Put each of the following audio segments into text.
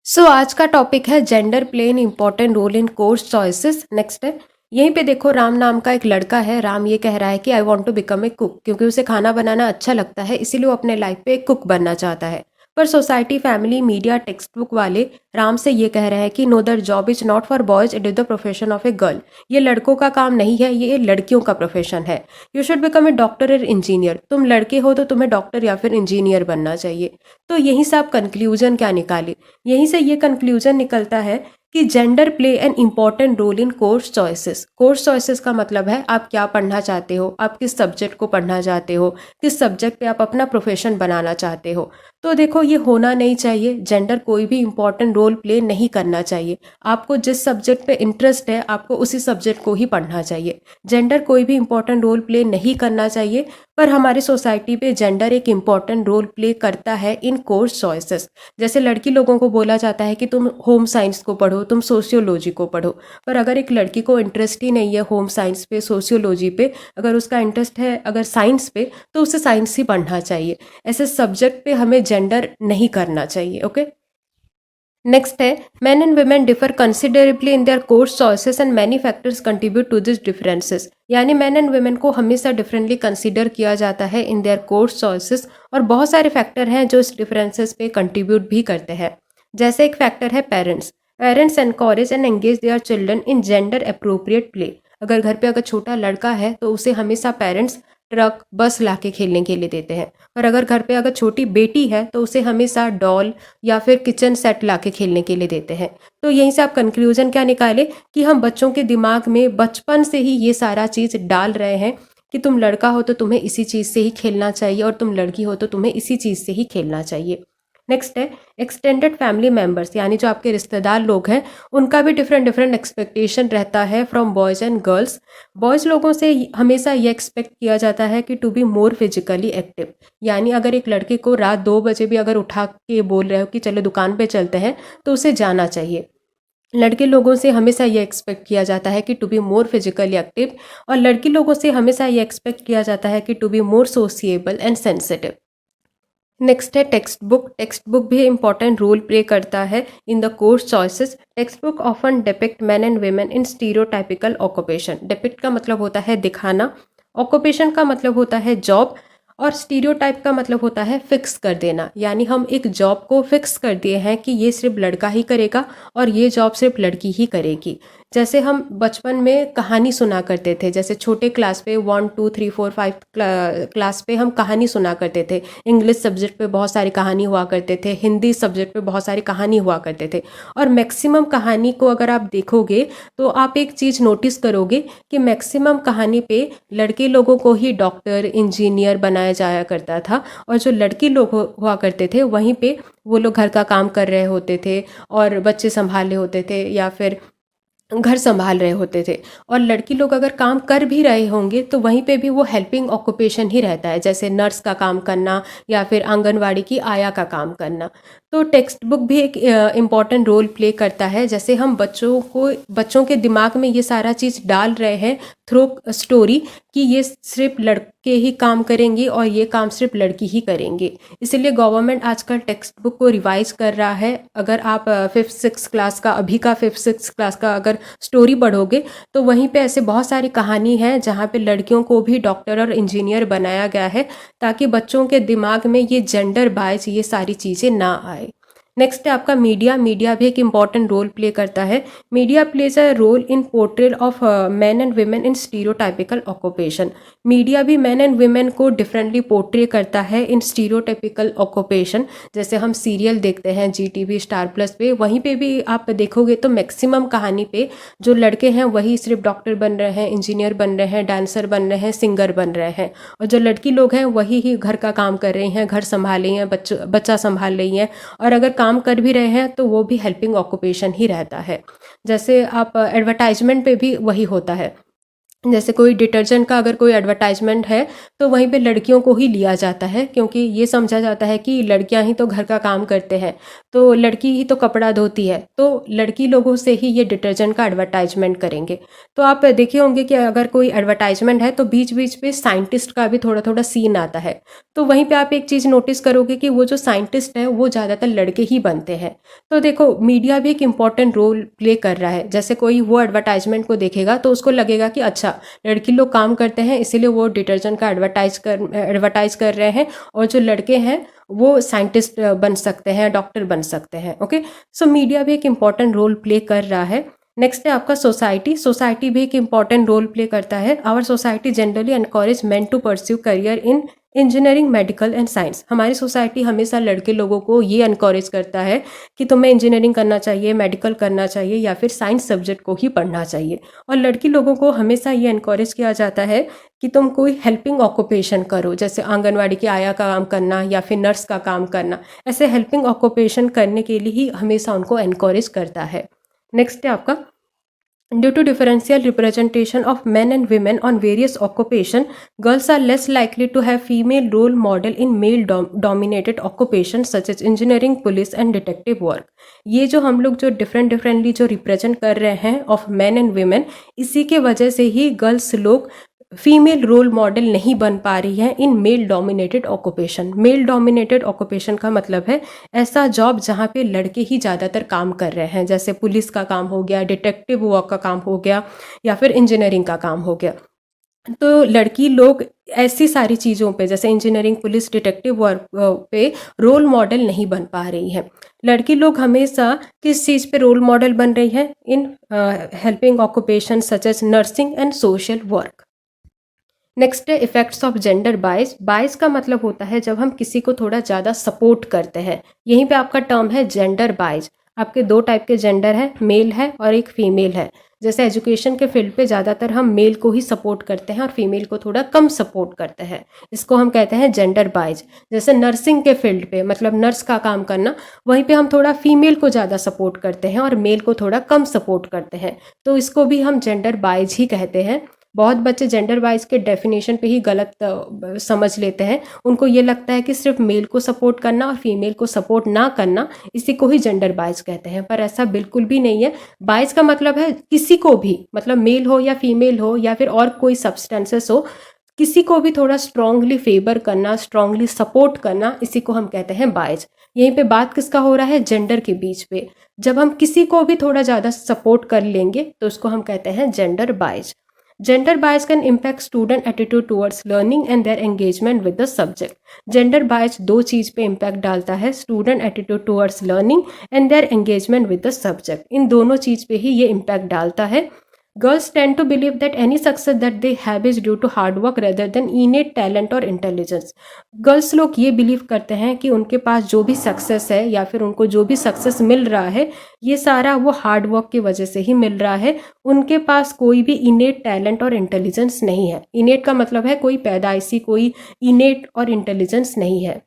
आज का टॉपिक है gender play an important role in course choices. Next है, यहीं पे देखो राम नाम का एक लड़का है। राम ये कह रहा है कि I want to become a cook, क्योंकि उसे खाना बनाना अच्छा लगता है, इसीलिए वो अपने लाइफ पे एक कुक बनना चाहता है। पर society, family, media, textbook वाले राम से ये कह रहे हैं कि no, that job is not for boys, it is the profession of a girl. ये लड़कों का काम नहीं है, ये लड़कियों का प्रोफेशन है। You should become a doctor और इंजीनियर। तुम लड़के हो तो तुम्हें डॉक्टर या फिर इंजीनियर बनना चाहिए। तो यहीं से आप कंक्लूजन क्या निकाले? यहीं से ये कंक्लूजन निकलता है कि gender play an important role in course choices. Course choices का मतलब है आप क्या पढ़ना चाहते हो, आप किस सब्जेक्ट को पढ़ना चाहते हो, किस सब्जेक्ट पे आप अपना प्रोफेशन बनाना चाहते हो। तो देखो, ये होना नहीं चाहिए। जेंडर कोई भी इम्पॉर्टेंट रोल प्ले नहीं करना चाहिए। आपको जिस सब्जेक्ट पे इंटरेस्ट है, आपको उसी सब्जेक्ट को ही पढ़ना चाहिए। जेंडर कोई भी इम्पॉर्टेंट रोल प्ले नहीं करना चाहिए। पर हमारी सोसाइटी पे जेंडर एक इम्पॉर्टेंट रोल प्ले करता है इन कोर्स चॉइसेस। जैसे लड़की लोगों को बोला जाता है कि तुम होम साइंस को पढ़ो, तुम सोशियोलॉजी को पढ़ो। पर अगर एक लड़की को इंटरेस्ट ही नहीं है होम साइंस पे, सोशियोलॉजी पे, अगर उसका इंटरेस्ट है अगर साइंस पे, तो उसे साइंस ही पढ़ना चाहिए। ऐसे सब्जेक्ट पे हमें जेंडर नहीं करना चाहिए। ओके, नेक्स्ट है, man and women differ considerably in their course choices and many factors contribute to this differences. यानी मैन एंड वुमेन को हमेशा डिफरेंटली कंसिडर किया जाता है इन देयर कोर्स चॉइसेस, और बहुत सारे फैक्टर हैं जो इस डिफरेंसेस पे कंट्रीब्यूट भी करते हैं। जैसे एक फैक्टर है parents. Parents encourage and engage their children in gender appropriate play. अगर घर पे अगर छोटा लड़का है तो उसे हमेशा पेरेंट्स ट्रक, बस लाके खेलने के लिए देते हैं। और अगर घर पे अगर छोटी बेटी है तो उसे हमेशा डॉल या फिर किचन सेट लाके खेलने के लिए देते हैं। तो यहीं से आप कंक्लूजन क्या निकाले कि हम बच्चों के दिमाग में बचपन से ही ये सारा चीज़ डाल रहे हैं कि तुम लड़का हो तो तुम्हें इसी चीज़ से ही खेलना चाहिए, और तुम लड़की हो तो तुम्हें इसी चीज़ से ही खेलना चाहिए। नेक्स्ट है एक्सटेंडेड फैमिली मेम्बर्स, यानी जो आपके रिश्तेदार लोग हैं, उनका भी डिफरेंट डिफरेंट एक्सपेक्टेशन रहता है from boys and girls. Boys लोगों से हमेशा ये एक्सपेक्ट किया जाता है कि to be more physically active. यानी अगर एक लड़के को रात 2 बजे भी अगर उठा के बोल रहे हो कि चलो दुकान पे चलते हैं, तो उसे जाना चाहिए। लड़के लोगों से हमेशा ये एक्सपेक्ट किया जाता है कि to be more physically active, और लड़की लोगों से हमेशा ये एक्सपेक्ट किया जाता है कि to be more sociable and sensitive. Next है टेक्स्ट बुक। टेक्स्ट बुक भी इंपॉर्टेंट रोल प्ले करता है in the course choices. Textbook often depict man and women in stereotypical occupation. Depict का मतलब होता है दिखाना, ऑक्यूपेशन का मतलब होता है जॉब, और स्टीरियोटाइप का मतलब होता है फिक्स कर देना। यानी हम एक जॉब को फिक्स कर दिए हैं कि ये सिर्फ लड़का ही करेगा और ये जॉब सिर्फ लड़की ही करेगी। जैसे हम बचपन में कहानी सुना करते थे, जैसे छोटे क्लास पे 1 2 3 4 5 क्लास पे हम कहानी सुना करते थे। इंग्लिश सब्जेक्ट पे बहुत सारी कहानी हुआ करते थे, हिंदी सब्जेक्ट पे बहुत सारी कहानी हुआ करते थे। और मैक्सिमम कहानी को अगर आप देखोगे तो आप एक चीज़ नोटिस करोगे कि मैक्सिमम कहानी पे लड़के लोगों को ही डॉक्टर, इंजीनियर बनाया जाया करता था, और जो लड़की लोग हुआ करते थे वहीं पे वो लोग घर का काम कर रहे होते थे, और बच्चे संभाल रहे होते थे, या फिर घर संभाल रहे होते थे। और लड़की लोग अगर काम कर भी रहे होंगे तो वहीं पे भी वो हेल्पिंग ऑक्यूपेशन ही रहता है, जैसे नर्स का काम करना या फिर आंगनवाड़ी की आया का काम करना। तो टेक्स्ट बुक भी एक इम्पॉर्टेंट रोल प्ले करता है। जैसे हम बच्चों के दिमाग में ये सारा चीज़ डाल रहे हैं थ्रू स्टोरी कि ये सिर्फ लड़के ही काम करेंगे और ये काम सिर्फ लड़की ही करेंगे। इसीलिए गवर्नमेंट आजकल टेक्स्ट बुक को रिवाइज कर रहा है। अगर आप 5th 6th क्लास का, अभी का 5th 6th क्लास का अगर स्टोरी पढ़ोगे तो वहीं पे ऐसे बहुत सारी कहानी है जहाँ पे लड़कियों को भी डॉक्टर और इंजीनियर बनाया गया है, ताकि बच्चों के दिमाग में ये जेंडर बायस, ये सारी चीज़ें ना आए। नेक्स्ट है आपका मीडिया। मीडिया भी एक इम्पॉर्टेंट रोल प्ले करता है। Media plays a role in portrayal of man and women in stereotypical occupation. Media भी मैन एंड वुमेन को डिफरेंटली पोर्ट्रे करता है इन स्टीरियोटाइपिकल ऑक्यूपेशन। जैसे हम सीरियल देखते हैं GTV, स्टार प्लस पे, वहीं पे भी आप देखोगे तो मैक्सिमम कहानी पे जो लड़के हैं वही सिर्फ डॉक्टर बन रहे हैं, इंजीनियर बन रहे हैं, डांसर बन रहे हैं, सिंगर बन रहे हैं, और जो लड़की लोग हैं वही ही घर का काम कर रही हैं, घर संभाल रही हैं, बच्चा संभाल रही हैं, और अगर काम कर भी रहे हैं तो वो भी हेल्पिंग ऑक्यूपेशन ही रहता है। जैसे आप एडवर्टाइजमेंट पे भी वही होता है। जैसे कोई डिटर्जेंट का अगर कोई एडवर्टाइजमेंट है तो वहीं पे लड़कियों को ही लिया जाता है, क्योंकि ये समझा जाता है कि लड़कियां ही तो घर का काम करते हैं, तो लड़की ही तो कपड़ा धोती है, तो लड़की लोगों से ही ये डिटर्जेंट का एडवर्टाइजमेंट करेंगे। तो आप देखे होंगे कि अगर कोई एडवर्टाइजमेंट है तो बीच बीच पे साइंटिस्ट का भी थोड़ा थोड़ा सीन आता है, तो वहीं पे आप एक चीज़ नोटिस करोगे कि वो जो साइंटिस्ट है वो ज़्यादातर लड़के ही बनते हैं। तो देखो मीडिया भी एक इम्पॉर्टेंट रोल प्ले कर रहा है। जैसे कोई वो एडवर्टाइजमेंट को देखेगा तो उसको लगेगा कि अच्छा लड़की लोग काम करते हैं इसीलिए वो डिटर्जेंट का एडवर्टाइज कर रहे हैं, और जो लड़के हैं वो साइंटिस्ट बन सकते हैं, डॉक्टर बन सकते हैं। ओके, सो मीडिया भी एक इम्पॉर्टेंट रोल प्ले कर रहा है। नेक्स्ट है आपका सोसाइटी। सोसाइटी भी एक इम्पॉर्टेंट रोल प्ले करता है। Our society generally encourage men to pursue career in engineering, medical and science. हमारी सोसाइटी हमेशा लड़के लोगों को ये एनकरेज करता है कि तुम्हें इंजीनियरिंग करना चाहिए, मेडिकल करना चाहिए या फिर साइंस सब्जेक्ट को ही पढ़ना चाहिए। और लड़की लोगों को हमेशा ये एनकरेज किया जाता है कि तुम कोई हेल्पिंग ऑक्यूपेशन करो, जैसे आंगनवाड़ी की आया का काम करना या फिर नर्स का काम करना। ऐसे हेल्पिंग ऑक्यूपेशन करने के लिए ही हमेशा उनको एनकरेज करता है। नेक्स्ट है आपका Due to differential representation of men and women on various occupation, girls are less likely to have female role model in male dominated occupations such as engineering, police and detective work. ये जो हम लोग जो differently जो represent कर रहे हैं of man and women, इसी के वजह से ही गर्ल्स लोग फीमेल रोल मॉडल नहीं बन पा रही है in male dominated occupation. Male dominated occupation का मतलब है ऐसा जॉब जहाँ पे लड़के ही ज़्यादातर काम कर रहे हैं, जैसे पुलिस का काम हो गया, डिटेक्टिव वर्क का काम हो गया या फिर इंजीनियरिंग का काम हो गया। तो लड़की लोग ऐसी सारी चीज़ों पे जैसे इंजीनियरिंग, पुलिस, डिटेक्टिव वर्क पे रोल मॉडल नहीं बन पा रही है। लड़की लोग हमेशा किस चीज़ पे रोल मॉडल बन रही है? In helping occupation such as nursing and social work. Next है effects of gender bias. Bias का मतलब होता है जब हम किसी को थोड़ा ज़्यादा सपोर्ट करते हैं। यहीं पे आपका टर्म है जेंडर बायस। आपके दो टाइप के जेंडर है, मेल है और एक फीमेल है। जैसे एजुकेशन के फील्ड पे ज़्यादातर हम मेल को ही सपोर्ट करते हैं और फीमेल को थोड़ा कम सपोर्ट करते हैं, इसको हम कहते हैं जेंडर बायस। जैसे नर्सिंग के फील्ड पे मतलब नर्स का काम करना, वहीं पे हम थोड़ा फीमेल को ज़्यादा सपोर्ट करते हैं और मेल को थोड़ा कम सपोर्ट करते हैं, तो इसको भी हम जेंडर बायस ही कहते हैं। बहुत बच्चे जेंडर वाइज के डेफिनेशन पे ही गलत समझ लेते हैं। उनको ये लगता है कि सिर्फ मेल को सपोर्ट करना और फीमेल को सपोर्ट ना करना, इसी को ही जेंडर बायस कहते हैं, पर ऐसा बिल्कुल भी नहीं है। बायस का मतलब है किसी को भी, मतलब मेल हो या फीमेल हो या फिर और कोई सब्सटेंसेस हो, किसी को भी थोड़ा स्ट्रांगली फेवर करना, स्ट्रांगली सपोर्ट करना, इसी को हम कहते हैं बायस। यहीं पे बात किसका हो रहा है? जेंडर के बीच पे। जब हम किसी को भी थोड़ा ज़्यादा सपोर्ट कर लेंगे तो उसको हम कहते हैं gender bias. Gender bias can impact student attitude towards learning and their engagement with the subject. Gender bias दो चीज़ पे impact डालता है, student attitude towards learning and their engagement with the subject. इन दोनों चीज़ पे ही ये impact डालता है। Girls tend to believe that any success that they have is due to hard work rather than innate talent or intelligence. Girls लोग ये believe करते हैं कि उनके पास जो भी सक्सेस है या फिर उनको जो भी सक्सेस मिल रहा है, ये सारा वो हार्ड वर्क की वजह से ही मिल रहा है। उनके पास कोई भी इनेट टैलेंट और इंटेलिजेंस नहीं है। इनेट का मतलब है कोई पैदाइशी, कोई इनेट और इंटेलिजेंस नहीं है।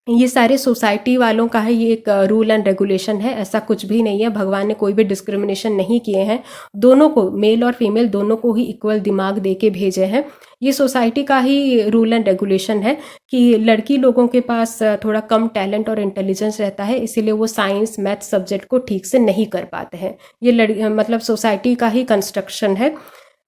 ये सारे सोसाइटी वालों का है, ये एक रूल एंड रेगुलेशन है, ऐसा कुछ भी नहीं है। भगवान ने कोई भी डिस्क्रिमिनेशन नहीं किए हैं, दोनों को, मेल और फीमेल दोनों को ही इक्वल दिमाग दे के भेजे हैं। ये सोसाइटी का ही रूल एंड रेगुलेशन है कि लड़की लोगों के पास थोड़ा कम टैलेंट और इंटेलिजेंस रहता है, इसीलिए वो साइंस मैथ सब्जेक्ट को ठीक से नहीं कर पाते हैं। ये मतलब सोसाइटी का ही कंस्ट्रक्शन है।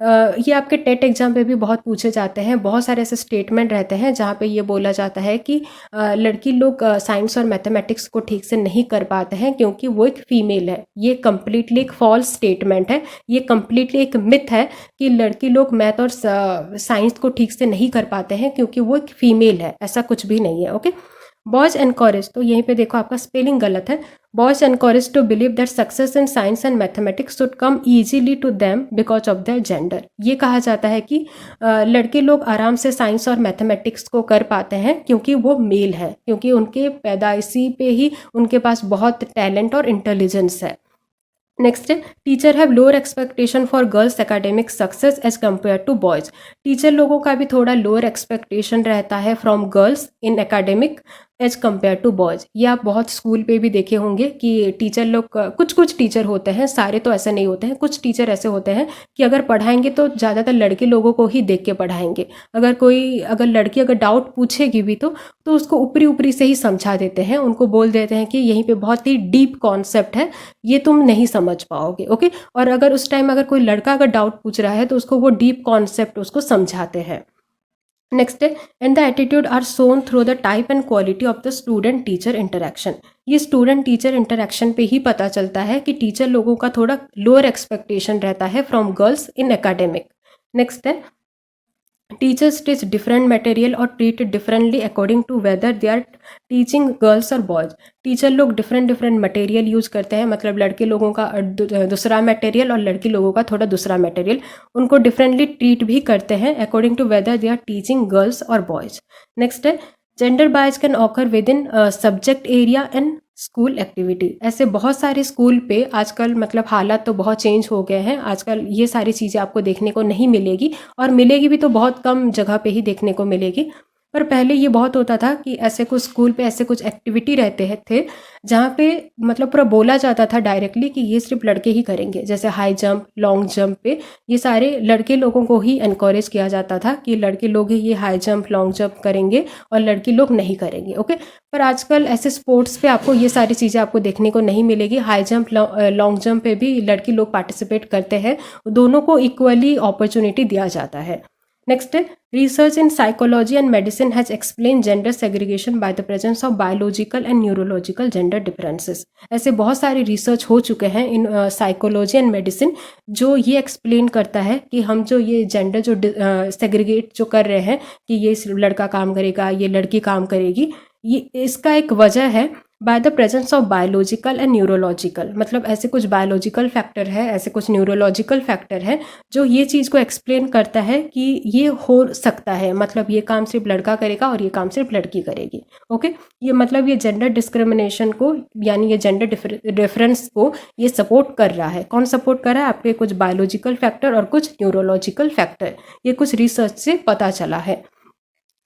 ये आपके टेट एग्जाम पे भी बहुत पूछे जाते हैं। बहुत सारे ऐसे स्टेटमेंट रहते हैं जहाँ पे ये बोला जाता है कि लड़की लोग साइंस और मैथमेटिक्स को ठीक से नहीं कर पाते हैं क्योंकि वो एक फीमेल है। ये कम्प्लीटली एक फॉल्स स्टेटमेंट है, ये कम्प्लीटली एक मिथ है कि लड़की लोग मैथ और साइंस को ठीक से नहीं कर पाते हैं क्योंकि वो एक फीमेल है, ऐसा कुछ भी नहीं है। ओके, बॉयज एनकरेज, तो यहीं पे देखो आपका स्पेलिंग गलत है। Boys encourage to believe that success in science and mathematics should come easily to them because of their gender. ये कहा जाता है कि लड़के लोग आराम से साइंस और मैथमेटिक्स को कर पाते हैं क्योंकि वो मेल है, क्योंकि उनके पैदाइशी पे ही उनके पास बहुत टैलेंट और इंटेलिजेंस है। नेक्स्ट है teacher have lower expectation for girls academic success as compare to boys. Teacher लोगों का भी थोड़ा लोअर एक्सपेक्टेशन रहता है from girls in academic as compare to boys. ये आप बहुत स्कूल पे भी देखे होंगे कि टीचर लोग कुछ कुछ टीचर होते हैं, सारे तो ऐसे नहीं होते हैं, कुछ टीचर ऐसे होते हैं कि अगर पढ़ाएंगे तो ज़्यादातर लड़के लोगों को ही देख के पढ़ाएंगे। अगर लड़की अगर डाउट पूछेगी भी तो उसको ऊपरी ऊपरी से ही समझा देते हैं, उनको बोल देते हैं कि यहीं पे बहुत ही डीप कॉन्सेप्ट है, ये तुम नहीं समझ पाओगे। ओके, और अगर उस टाइम अगर कोई लड़का अगर डाउट पूछ रहा है तो उसको वो डीप कॉन्सेप्ट उसको समझाते हैं। नेक्स्ट है, and the attitude are sown through the type and quality of the student teacher interaction. ये स्टूडेंट टीचर इंटरेक्शन पे ही पता चलता है कि टीचर लोगों का थोड़ा लोअर एक्सपेक्टेशन रहता है from girls in academic. Next है, टीचर्स टीच डिफरेंट मटेरियल और treat differently according to whether they are teaching girls और बॉयज। टीचर लोग डिफरेंट डिफरेंट मटेरियल यूज़ करते हैं, मतलब लड़के लोगों का दूसरा मटेरियल और लड़की लोगों का थोड़ा दूसरा मटेरियल, उनको डिफरेंटली ट्रीट भी करते हैं according to whether they are teaching girls और बॉयज। नेक्स्ट है, gender bias can occur within subject area and school activity. ऐसे बहुत सारे स्कूल पे आजकल मतलब हालात तो बहुत चेंज हो गए हैं, आजकल ये सारी चीज़ें आपको देखने को नहीं मिलेगी, और मिलेगी भी तो बहुत कम जगह पे ही देखने को मिलेगी। पर पहले ये बहुत होता था कि ऐसे कुछ स्कूल पे ऐसे कुछ एक्टिविटी रहते थे जहाँ पे मतलब पूरा बोला जाता था डायरेक्टली कि ये सिर्फ लड़के ही करेंगे, जैसे हाई जंप, लॉन्ग जंप पे ये सारे लड़के लोगों को ही एनकरेज किया जाता था कि लड़के लोग ही ये हाई जंप, लॉन्ग जंप करेंगे और लड़की लोग नहीं करेंगे। ओके, पर आजकल ऐसे स्पोर्ट्स पे आपको ये सारी चीज़ें आपको देखने को नहीं मिलेगी। हाई जंप, लॉन्ग जंप पे भी लड़की लोग पार्टिसिपेट करते हैं, दोनों को इक्वली अपॉर्चुनिटी दिया जाता है। नेक्स्ट है, research in psychology and medicine has explain gender segregation by the presence of biological and neurological gender differences. ऐसे बहुत सारे रिसर्च हो चुके हैं इन साइकोलॉजी एंड मेडिसिन जो ये एक्सप्लेन करता है कि हम जो ये जेंडर जो सेग्रीगेट जो कर रहे हैं कि ये सिर्फ लड़का काम करेगा, ये लड़की काम करेगी, ये इसका एक वजह है by the presence of biological and neurological. मतलब ऐसे कुछ बायोलॉजिकल फैक्टर है, ऐसे कुछ न्यूरोलॉजिकल फैक्टर है जो ये चीज़ को एक्सप्लेन करता है कि ये हो सकता है, मतलब ये काम सिर्फ लड़का करेगा और ये काम सिर्फ लड़की करेगी। ओके, ये मतलब ये जेंडर डिस्क्रिमिनेशन को यानी ये जेंडर डिफरेंस को ये सपोर्ट कर रहा है। कौन सपोर्ट कर रहा है? आपके कुछ बायोलॉजिकल फैक्टर और कुछ न्यूरोलॉजिकल फैक्टर, ये कुछ रिसर्च से पता चला है।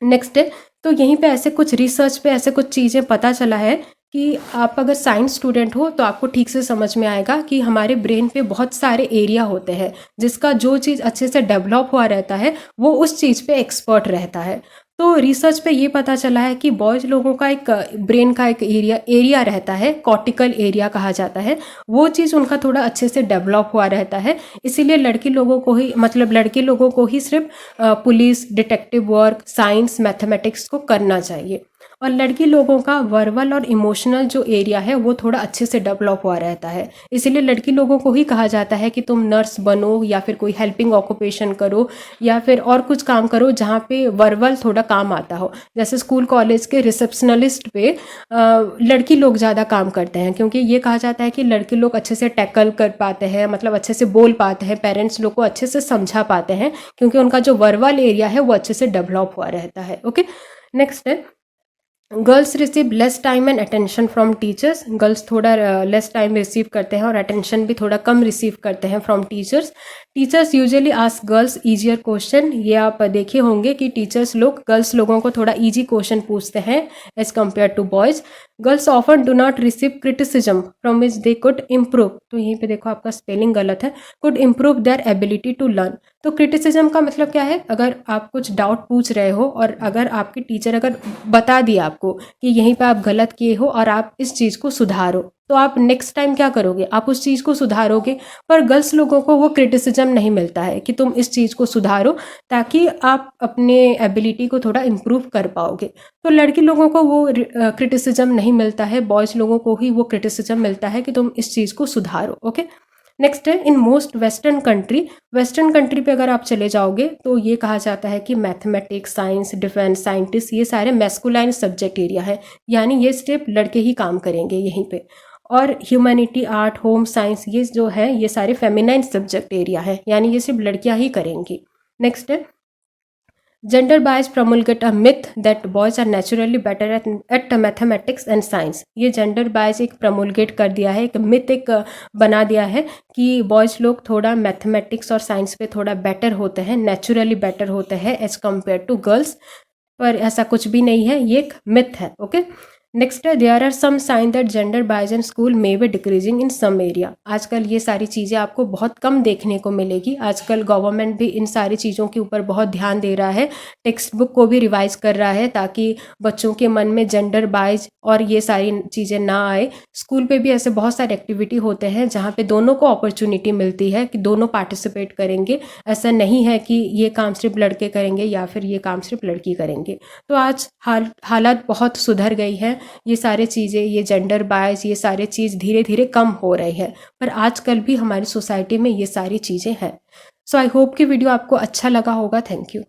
नेक्स्ट है, तो यहीं पे ऐसे कुछ रिसर्च पे ऐसे कुछ चीज़ें पता चला है कि आप अगर साइंस स्टूडेंट हो तो आपको ठीक से समझ में आएगा कि हमारे ब्रेन पे बहुत सारे एरिया होते हैं जिसका जो चीज़ अच्छे से डेवलप हुआ रहता है वो उस चीज़ पे एक्सपर्ट रहता है। तो रिसर्च पे ये पता चला है कि बॉयज़ लोगों का एक ब्रेन का एक एरिया रहता है, कॉर्टिकल एरिया कहा जाता है, वो चीज़ उनका थोड़ा अच्छे से डेवलप हुआ रहता है। इसीलिए लड़के लोगों को ही सिर्फ police, detective work, science, mathematics को करना चाहिए, और लड़की लोगों का वर्बल और इमोशनल जो एरिया है वो थोड़ा अच्छे से डेवलप हुआ रहता है। इसीलिए लड़की लोगों को ही कहा जाता है कि तुम नर्स बनो या फिर कोई हेल्पिंग ऑक्यूपेशन करो या फिर और कुछ काम करो जहाँ पे वर्बल थोड़ा काम आता हो। जैसे स्कूल कॉलेज के रिसेप्शनलिस्ट पे लड़की लोग ज़्यादा काम करते हैं, क्योंकि ये कहा जाता है कि लड़के लोग अच्छे से टैकल कर पाते हैं, मतलब अच्छे से बोल पाते हैं, पेरेंट्स लोग को अच्छे से समझा पाते हैं, क्योंकि उनका जो वर्बल एरिया है वो अच्छे से डेवलप हुआ रहता है। ओके, नेक्स्ट है, girls receive less time and attention from teachers. Girls थोड़ा लेस टाइम रिसीव करते हैं और अटेंशन भी थोड़ा कम रिसीव करते हैं from teachers. Teachers usually ask girls easier question. ये आप देखे होंगे कि टीचर्स लोग गर्ल्स लोगों को थोड़ा ईजी क्वेश्चन पूछते हैं as compare to boys. Girls often do not receive criticism from which they could improve. तो यहीं पे देखो आपका स्पेलिंग गलत है, could improve their ability to learn. तो क्रिटिसिज्म का मतलब क्या है? अगर आप कुछ डाउट पूछ रहे हो और अगर आपकी टीचर अगर बता दिया आपको कि यहीं पे आप गलत किए हो और आप इस चीज़ को सुधारो, तो आप नेक्स्ट टाइम क्या करोगे? आप उस चीज़ को सुधारोगे। पर गर्ल्स लोगों को वो क्रिटिसिज्म नहीं मिलता है कि तुम इस चीज़ को सुधारो ताकि आप अपने एबिलिटी को थोड़ा इम्प्रूव कर पाओगे। तो लड़की लोगों को वो क्रिटिसिज्म नहीं मिलता है, बॉयज़ लोगों को ही वो क्रिटिसिज्म मिलता है कि तुम इस चीज़ को सुधारो। ओके, नेक्स्ट है, इन मोस्ट वेस्टर्न कंट्री पे अगर आप चले जाओगे तो ये कहा जाता है कि मैथमेटिक्स, साइंस, डिफेंस, साइंटिस्ट ये सारे मैस्कुलाइन सब्जेक्ट एरिया है, यानी ये सिर्फ लड़के ही काम करेंगे यहीं पे। और ह्यूमैनिटी, आर्ट, होम साइंस ये जो है ये सारे फेमिनाइन सब्जेक्ट एरिया है, यानी ये सिर्फ लड़कियां ही करेंगी। नेक्स्ट है, gender bias promulgate a myth that boys are naturally better at mathematics and science। ये जेंडर बायस एक प्रमोलगेट कर दिया है, एक मिथ एक बना दिया है कि बॉयज़ लोग थोड़ा मैथमेटिक्स और साइंस पे थोड़ा बेटर होते हैं, नेचुरली बेटर होते हैं एज कम्पेयर टू गर्ल्स। पर ऐसा कुछ भी नहीं है, ये एक मिथ है। ओके, नेक्स्ट है there are some sign that gender bias in school may be decreasing in some area. आजकल ये सारी चीज़ें आपको बहुत कम देखने को मिलेगी। आजकल गवर्नमेंट भी इन सारी चीज़ों के ऊपर बहुत ध्यान दे रहा है, टेक्स्ट बुक को भी रिवाइज कर रहा है ताकि बच्चों के मन में जेंडर बायज और ये सारी चीज़ें ना आए। स्कूल पे भी ऐसे बहुत सारे एक्टिविटी होते हैं जहाँ पे दोनों को अपॉर्चुनिटी मिलती है कि दोनों पार्टिसिपेट करेंगे। ऐसा नहीं है कि ये काम सिर्फ लड़के करेंगे या फिर ये काम सिर्फ लड़की करेंगे। तो आज हालात बहुत सुधर गई है। ये सारे चीज़ें, ये जेंडर बायस, ये सारे चीज़ धीरे धीरे कम हो रही है, पर आजकल भी हमारी सोसाइटी में ये सारी चीज़ें हैं। सो आई होप कि वीडियो आपको अच्छा लगा होगा। Thank you.